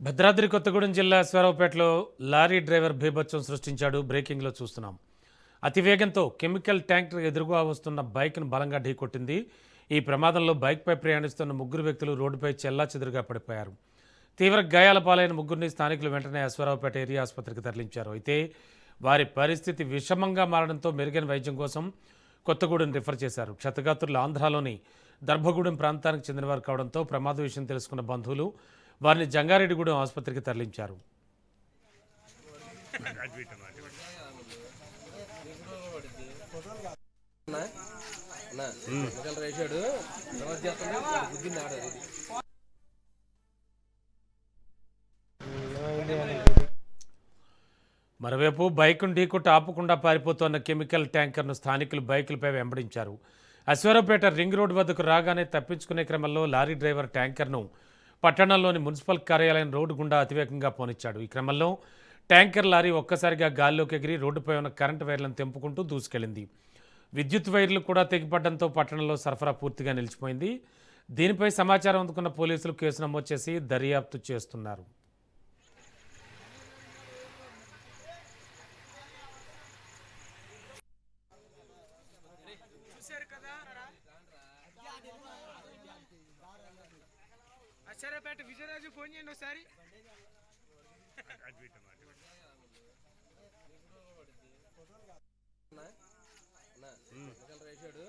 భద్రాద్రి కొత్తగూడెం జిల్లా అశ్వారావుపేటలో lorry driver బీభత్సం సృష్టించాడు. బ్రేకింగ్లో చూస్తున్నాం. అతివేగంతో కెమికల్ ట్యాంక్ ఎదురుగా వస్తున్న బైక్ను బలంగా ఢీకొట్టింది. ఈ ప్రమాదంలో బైక్పై ప్రయాణిస్తున్న ముగ్గురు వ్యక్తులు రోడ్డుపై చెల్లాచెదురుగా పడిపోయారు. తీవ్ర గాయాల పాలైన ముగ్గురిని స్థానికులు వెంటనే అశ్వారావుపేట ఏరియా ఆసుపత్రికి తరలించారు. అయితే వారి పరిస్థితి విషమంగా మారడంతో మెరుగైన వైద్యం కోసం కొత్తగూడెం రిఫర్ చేశారు. క్షతగాత్రులు ఆంధ్రాలోని దర్భగూడెం ప్రాంతానికి చెందినవారు కావడంతో ప్రమాద విషయం తెలుసుకున్న బంధువులు వారిని జంగారెడ్డిగూడెం ఆసుపత్రికి తరలించారు. మరోవైపు బైకును ఢీకొట్టి ఆపకుండా పారిపోతున్న కెమికల్ ట్యాంకర్ను స్థానికులు బైకులపై వెంబడించారు. అశ్వారావుపేట రింగ్ రోడ్డు వద్దకు రాగానే తప్పించుకునే క్రమంలో లారీ డ్రైవర్ ట్యాంకర్ను పట్టణంలోని మున్సిపల్ కార్యాలయం రోడ్డు గుండా అతివేగంగా పోనిచ్చాడు. ఈ క్రమంలో ట్యాంకర్ లారీ ఒక్కసారిగా గాల్లోకి ఎగిరి రోడ్డుపై ఉన్న కరెంటు వైర్లను తెంపుకుంటూ దూసుకెళ్లింది. విద్యుత్ వైర్లు కూడా తెగిపడడంతో పట్టణంలో సరఫరా పూర్తిగా నిలిచిపోయింది. దీనిపై సమాచారం అందుకున్న పోలీసులు కేసు నమోదు చేసి దర్యాప్తు చేస్తున్నారు. అశ్వారావుపేట విజయరాజు ఫోన్ చేయండి ఒకసారి. రేసాడు